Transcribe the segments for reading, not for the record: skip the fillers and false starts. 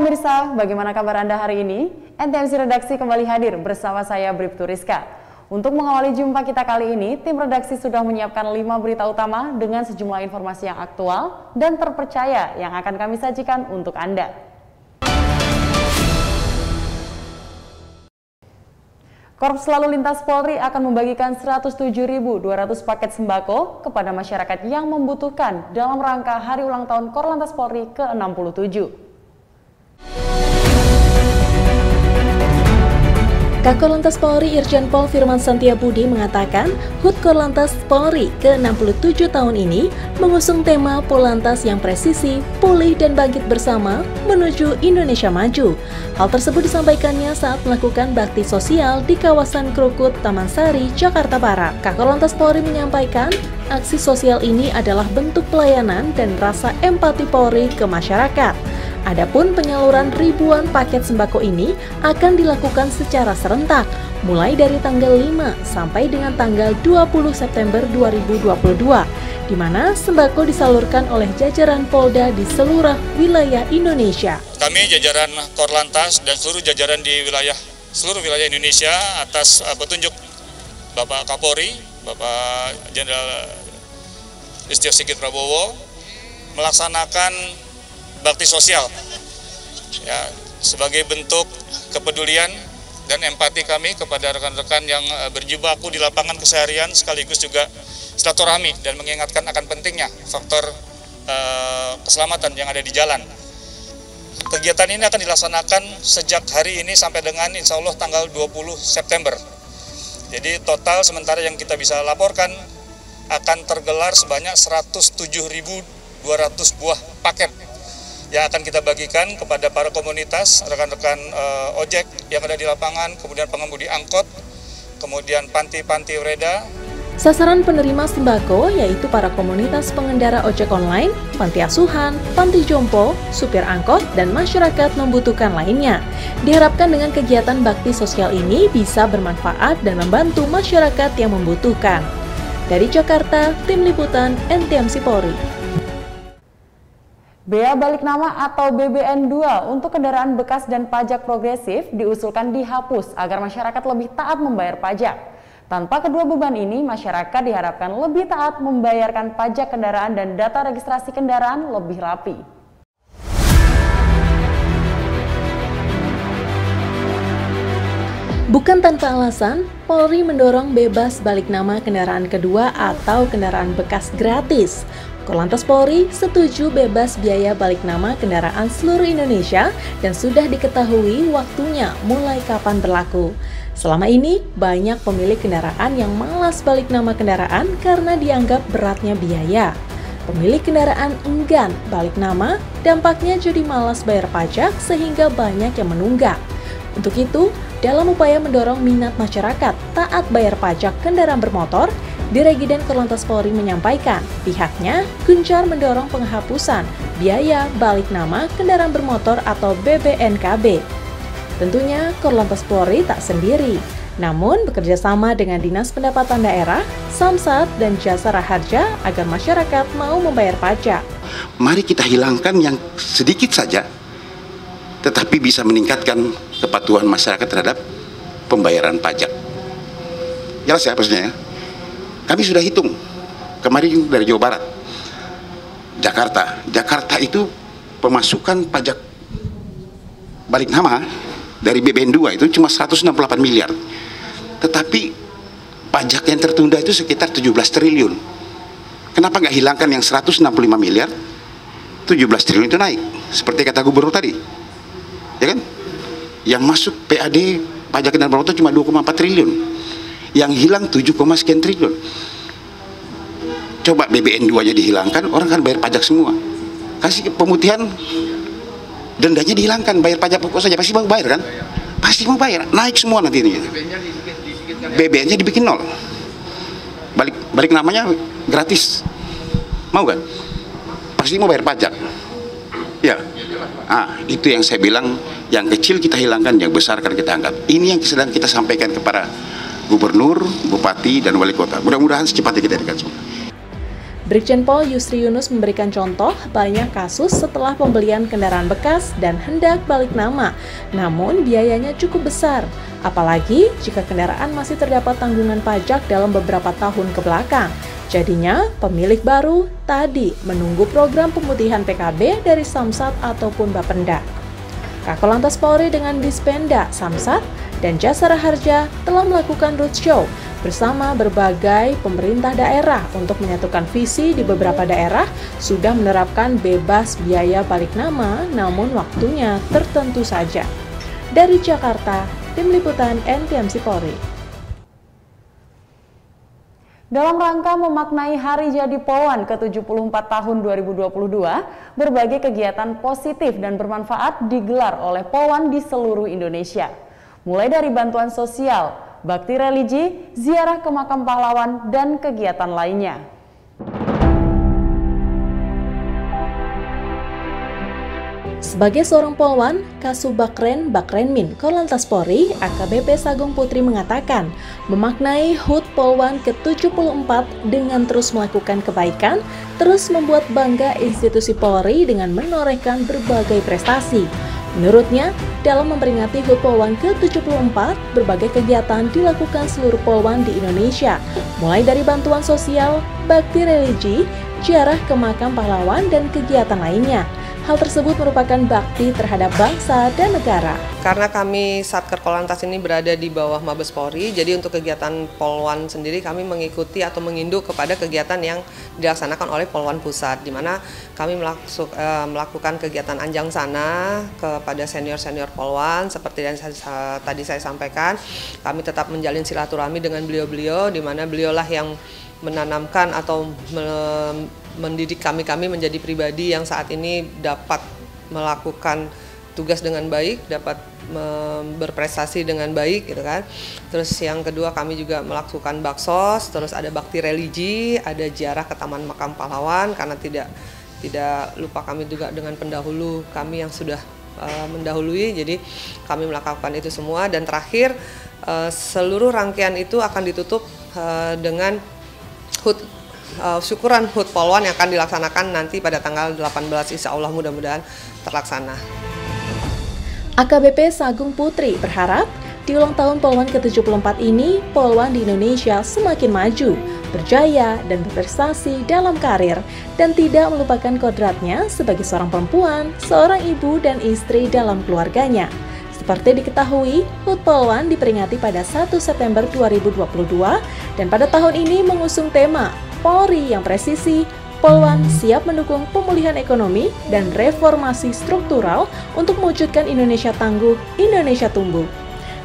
pemirsa, bagaimana kabar Anda hari ini? NTMC Redaksi kembali hadir bersama saya Bribtu Rizka. Untuk mengawali jumpa kita kali ini, tim redaksi sudah menyiapkan 5 berita utama dengan sejumlah informasi yang aktual dan terpercaya yang akan kami sajikan untuk Anda. Korps Lalu Lintas Polri akan membagikan 107.200 paket sembako kepada masyarakat yang membutuhkan dalam rangka Hari Ulang Tahun Korlantas Polri ke-67. Kakor Lantas Polri Irjen Pol Firman Santiabudi mengatakan HUT Korlantas Polri ke-67 tahun ini mengusung tema Polantas yang presisi, pulih dan bangkit bersama menuju Indonesia Maju. Hal tersebut disampaikannya saat melakukan bakti sosial di kawasan Krukut, Taman Sari, Jakarta Barat. Kakor Lantas Polri menyampaikan aksi sosial ini adalah bentuk pelayanan dan rasa empati Polri ke masyarakat. Adapun penyaluran ribuan paket sembako ini akan dilakukan secara serentak, mulai dari tanggal 5 sampai dengan tanggal 20 September 2022, di mana sembako disalurkan oleh jajaran Polda di seluruh wilayah Indonesia. Kami jajaran Korlantas dan seluruh jajaran di seluruh wilayah Indonesia atas petunjuk Bapak Kapolri, Bapak Jenderal Listio Sigit Prabowo melaksanakan bakti sosial ya, sebagai bentuk kepedulian dan empati kami kepada rekan-rekan yang berjibaku di lapangan keseharian, sekaligus juga silaturahmi dan mengingatkan akan pentingnya faktor keselamatan yang ada di jalan. Kegiatan ini akan dilaksanakan sejak hari ini sampai dengan insya Allah tanggal 20 September. Jadi total sementara yang kita bisa laporkan akan tergelar sebanyak 107.200 buah paket yang akan kita bagikan kepada para komunitas, rekan-rekan ojek yang ada di lapangan, kemudian pengemudi angkot, kemudian panti-panti reda. Sasaran penerima sembako yaitu para komunitas pengendara ojek online, panti asuhan, panti jompo, supir angkot, dan masyarakat membutuhkan lainnya. Diharapkan dengan kegiatan bakti sosial ini bisa bermanfaat dan membantu masyarakat yang membutuhkan. Dari Jakarta, Tim Liputan NTMC Polri. Bea balik nama atau BBN 2 untuk kendaraan bekas dan pajak progresif diusulkan dihapus agar masyarakat lebih taat membayar pajak. Tanpa kedua beban ini, masyarakat diharapkan lebih taat membayarkan pajak kendaraan dan data registrasi kendaraan lebih rapi. Bukan tanpa alasan, Polri mendorong bebas balik nama kendaraan kedua atau kendaraan bekas gratis. Korlantas Polri setuju bebas biaya balik nama kendaraan seluruh Indonesia dan sudah diketahui waktunya mulai kapan berlaku. Selama ini, banyak pemilik kendaraan yang malas balik nama kendaraan karena dianggap beratnya biaya. Pemilik kendaraan enggan balik nama, dampaknya jadi malas bayar pajak sehingga banyak yang menunggak. Untuk itu, dalam upaya mendorong minat masyarakat taat bayar pajak kendaraan bermotor, Dirjen Korlantas Polri menyampaikan pihaknya gencar mendorong penghapusan biaya balik nama kendaraan bermotor atau BBNKB. Tentunya Korlantas Polri tak sendiri, namun bekerja sama dengan Dinas Pendapatan Daerah, Samsat, dan Jasara Harja agar masyarakat mau membayar pajak. Mari kita hilangkan yang sedikit saja, tetapi bisa meningkatkan kepatuhan masyarakat terhadap pembayaran pajak. Jelas ya maksudnya ya? Kami sudah hitung, kemarin dari Jawa Barat, Jakarta itu pemasukan pajak balik nama dari BBN 2 itu cuma 168 miliar. Tetapi pajak yang tertunda itu sekitar 17 triliun. Kenapa nggak hilangkan yang 165 miliar, 17 triliun itu naik, seperti kata gubernur tadi. Ya kan? Yang masuk PAD pajak kendaraan bermotor cuma 2,4 triliun. Yang hilang 7, sekian triliun. Coba BBN 2-nya dihilangkan, orang kan bayar pajak semua. Kasih pemutihan, dendanya dihilangkan, bayar pajak pokok saja, pasti mau bayar kan? Pasti mau bayar, naik semua nanti ini. BBN-nya dibikin nol. Balik namanya gratis. Mau kan? Pasti mau bayar pajak. Ya. Itu yang saya bilang, yang kecil kita hilangkan, yang besar kan kita angkat. Ini yang sedang kita sampaikan kepada Gubernur, Bupati, dan Wali Kota. Mudah-mudahan secepatnya kita dekat semua. Brigjen Pol Yusri Yunus memberikan contoh banyak kasus setelah pembelian kendaraan bekas dan hendak balik nama, namun biayanya cukup besar. Apalagi jika kendaraan masih terdapat tanggungan pajak dalam beberapa tahun ke belakang. Jadinya, pemilik baru tadi menunggu program pemutihan PKB dari Samsat ataupun Bapenda. Kakor Lantas Polri dengan Dispenda, Samsat, dan Jasara Harja telah melakukan roadshow bersama berbagai pemerintah daerah untuk menyatukan visi. Di beberapa daerah sudah menerapkan bebas biaya balik nama, namun waktunya tertentu saja. Dari Jakarta, Tim Liputan NTMC Polri. Dalam rangka memaknai Hari Jadi Polwan ke-74 tahun 2022, berbagai kegiatan positif dan bermanfaat digelar oleh Polwan di seluruh Indonesia. Mulai dari bantuan sosial, bakti religi, ziarah ke makam pahlawan, dan kegiatan lainnya. Sebagai seorang polwan, Kasubagren Bakrenmin Korlantas Polri, AKBP Sagung Putri mengatakan, memaknai HUT Polwan ke-74 dengan terus melakukan kebaikan, terus membuat bangga institusi Polri dengan menorehkan berbagai prestasi. Menurutnya, dalam memperingati HUT Polwan ke-74, berbagai kegiatan dilakukan seluruh polwan di Indonesia, mulai dari bantuan sosial, bakti religi, ziarah ke makam pahlawan, dan kegiatan lainnya. Hal tersebut merupakan bakti terhadap bangsa dan negara. Karena kami Satker Korlantas ini berada di bawah Mabes Polri, jadi untuk kegiatan Polwan sendiri kami mengikuti atau menginduk kepada kegiatan yang dilaksanakan oleh Polwan Pusat, di mana kami melakukan kegiatan anjang sana kepada senior-senior Polwan. Seperti yang tadi saya sampaikan, kami tetap menjalin silaturahmi dengan beliau-beliau, di mana beliaulah yang menanamkan atau mendidik kami menjadi pribadi yang saat ini dapat melakukan tugas dengan baik, dapat berprestasi dengan baik, gitu kan. Terus yang kedua kami juga melakukan baksos, terus ada bakti religi, ada ziarah ke Taman Makam Pahlawan, karena tidak lupa kami juga dengan pendahulu kami yang sudah mendahului, jadi kami melakukan itu semua. Dan terakhir seluruh rangkaian itu akan ditutup dengan syukuran HUT Polwan yang akan dilaksanakan nanti pada tanggal 18, insya Allah mudah-mudahan terlaksana. AKBP Sagung Putri berharap di ulang tahun Polwan ke-74 ini, Polwan di Indonesia semakin maju, berjaya, dan berprestasi dalam karir, dan tidak melupakan kodratnya sebagai seorang perempuan, seorang ibu, dan istri dalam keluarganya. Seperti diketahui, HUT Polwan diperingati pada 1 September 2022 dan pada tahun ini mengusung tema Polri yang presisi, Polwan siap mendukung pemulihan ekonomi dan reformasi struktural untuk mewujudkan Indonesia tangguh, Indonesia tumbuh.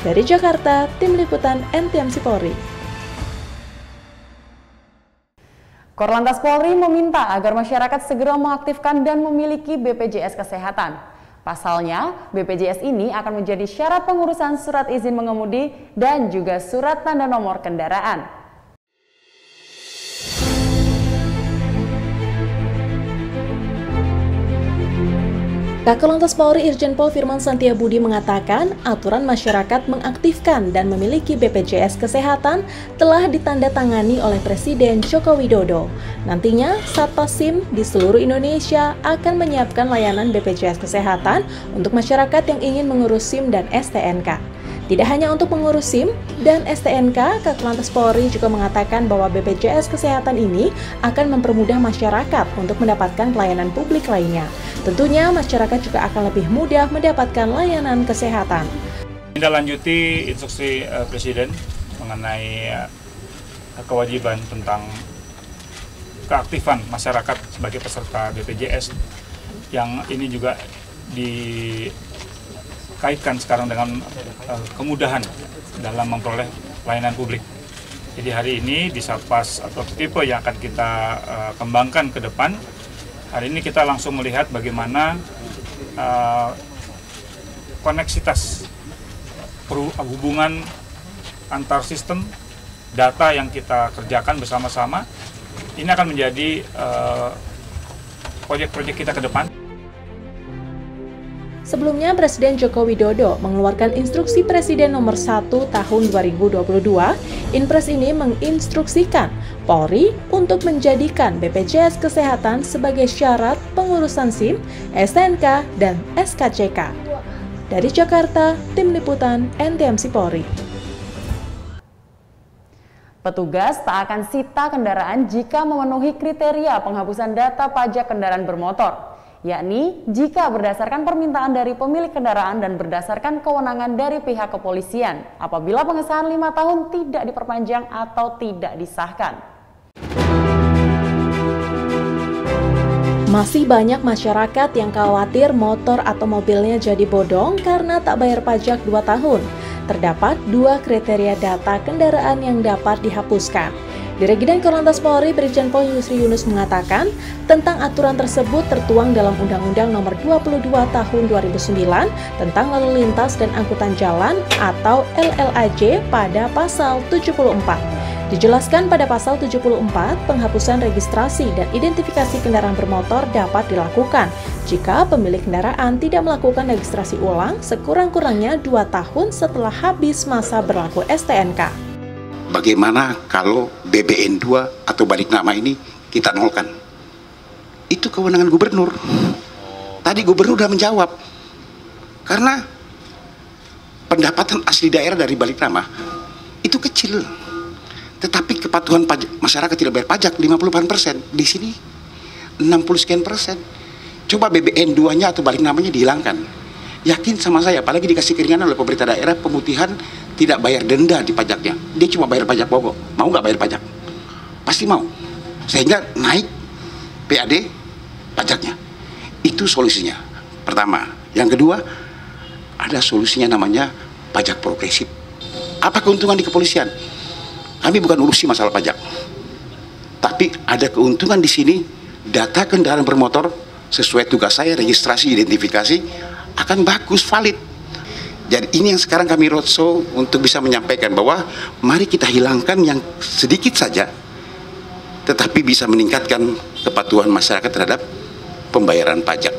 Dari Jakarta, Tim Liputan NTMC Polri. Korlantas Polri meminta agar masyarakat segera mengaktifkan dan memiliki BPJS Kesehatan. Pasalnya, BPJS ini akan menjadi syarat pengurusan surat izin mengemudi dan juga surat tanda nomor kendaraan. Kakor Lantas Polri Irjen Pol Firman Santiabudi mengatakan aturan masyarakat mengaktifkan dan memiliki BPJS Kesehatan telah ditandatangani oleh Presiden Joko Widodo. Nantinya, Satpasim di seluruh Indonesia akan menyiapkan layanan BPJS Kesehatan untuk masyarakat yang ingin mengurus SIM dan STNK. Tidak hanya untuk mengurus SIM dan STNK, Kakor Lantas Polri juga mengatakan bahwa BPJS Kesehatan ini akan mempermudah masyarakat untuk mendapatkan pelayanan publik lainnya. Tentunya masyarakat juga akan lebih mudah mendapatkan layanan kesehatan. Menindaklanjuti instruksi Presiden mengenai kewajiban tentang keaktifan masyarakat sebagai peserta BPJS, yang ini juga dikaitkan sekarang dengan kemudahan dalam memperoleh pelayanan publik. Jadi hari ini di Satpas atau tipe yang akan kita kembangkan ke depan, hari ini kita langsung melihat bagaimana koneksitas hubungan antar sistem data yang kita kerjakan bersama-sama. Ini akan menjadi proyek-proyek kita ke depan. Sebelumnya, Presiden Joko Widodo mengeluarkan Instruksi Presiden Nomor 1 Tahun 2022. Inpres ini menginstruksikan Polri untuk menjadikan BPJS Kesehatan sebagai syarat pengurusan SIM, STNK, dan SKCK. Dari Jakarta, Tim Liputan NTMC Polri. Petugas tak akan sita kendaraan jika memenuhi kriteria penghapusan data pajak kendaraan bermotor, yakni jika berdasarkan permintaan dari pemilik kendaraan dan berdasarkan kewenangan dari pihak kepolisian apabila pengesahan 5 tahun tidak diperpanjang atau tidak disahkan. Masih banyak masyarakat yang khawatir motor atau mobilnya jadi bodong karena tak bayar pajak 2 tahun. Terdapat 2 kriteria data kendaraan yang dapat dihapuskan. Dirjen Korlantas Polri Brigjen Pol Yusri Yunus mengatakan, tentang aturan tersebut tertuang dalam Undang-Undang Nomor 22 Tahun 2009 tentang Lalu Lintas dan Angkutan Jalan atau LLAJ pada pasal 74. Dijelaskan pada pasal 74, penghapusan registrasi dan identifikasi kendaraan bermotor dapat dilakukan jika pemilik kendaraan tidak melakukan registrasi ulang sekurang-kurangnya 2 tahun setelah habis masa berlaku STNK. Bagaimana kalau BBN 2 atau balik nama ini kita nolkan? Itu kewenangan gubernur. Tadi gubernur sudah menjawab. Karena pendapatan asli daerah dari balik nama itu kecil. Tetapi kepatuhan pajak, masyarakat tidak bayar pajak 50%. Di sini 60 sekian persen. Coba BBN 2-nya atau balik namanya dihilangkan. Yakin sama saya, apalagi dikasih keringanan oleh pemerintah daerah, pemutihan tidak bayar denda di pajaknya. Dia cuma bayar pajak pokok. Mau nggak bayar pajak? Pasti mau. Sehingga naik PAD pajaknya. Itu solusinya. Pertama. Yang kedua, ada solusinya namanya pajak progresif. Apa keuntungan di kepolisian? Kami bukan urusi masalah pajak, tapi ada keuntungan di sini. Data kendaraan bermotor sesuai tugas saya, registrasi, identifikasi akan bagus, valid. Jadi ini yang sekarang kami roadshow untuk bisa menyampaikan bahwa mari kita hilangkan yang sedikit saja, tetapi bisa meningkatkan kepatuhan masyarakat terhadap pembayaran pajak.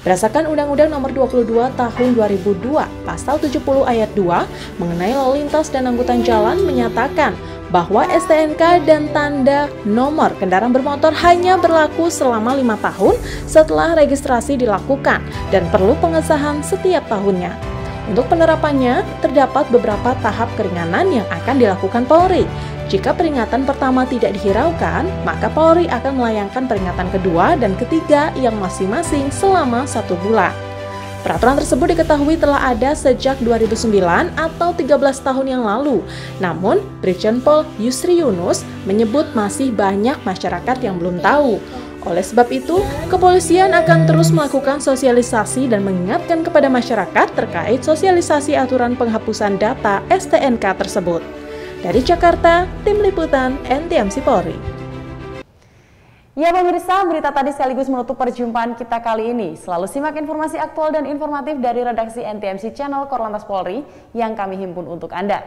Berdasarkan Undang-Undang Nomor 22 Tahun 2002, Pasal 70 Ayat 2 mengenai lalu lintas dan angkutan jalan menyatakan bahwa STNK dan tanda nomor kendaraan bermotor hanya berlaku selama 5 tahun setelah registrasi dilakukan dan perlu pengesahan setiap tahunnya. Untuk penerapannya, terdapat beberapa tahap keringanan yang akan dilakukan Polri. Jika peringatan pertama tidak dihiraukan, maka Polri akan melayangkan peringatan kedua dan ketiga yang masing-masing selama 1 bulan. Peraturan tersebut diketahui telah ada sejak 2009 atau 13 tahun yang lalu. Namun, Brigjen Pol Yusri Yunus menyebut masih banyak masyarakat yang belum tahu. Oleh sebab itu, kepolisian akan terus melakukan sosialisasi dan mengingatkan kepada masyarakat terkait sosialisasi aturan penghapusan data STNK tersebut. Dari Jakarta, Tim Liputan NTMC Polri. Ya pemirsa, berita tadi sekaligus menutup perjumpaan kita kali ini. Selalu simak informasi aktual dan informatif dari redaksi NTMC Channel Korlantas Polri yang kami himpun untuk Anda.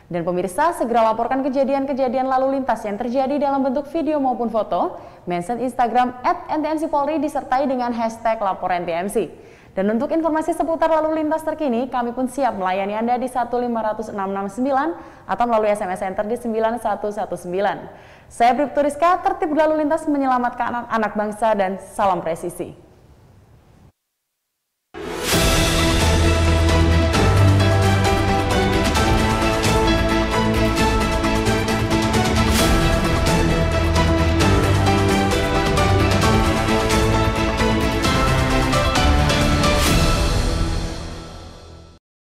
Dan pemirsa, segera laporkan kejadian-kejadian lalu lintas yang terjadi dalam bentuk video maupun foto, mention Instagram @ntmcpolri disertai dengan hashtag #laporntmc. Dan untuk informasi seputar lalu lintas terkini, kami pun siap melayani Anda di 15669 atau melalui SMS Center di 9119. Saya Bribtu Rizka, tertib lalu lintas menyelamatkan anak bangsa dan salam presisi.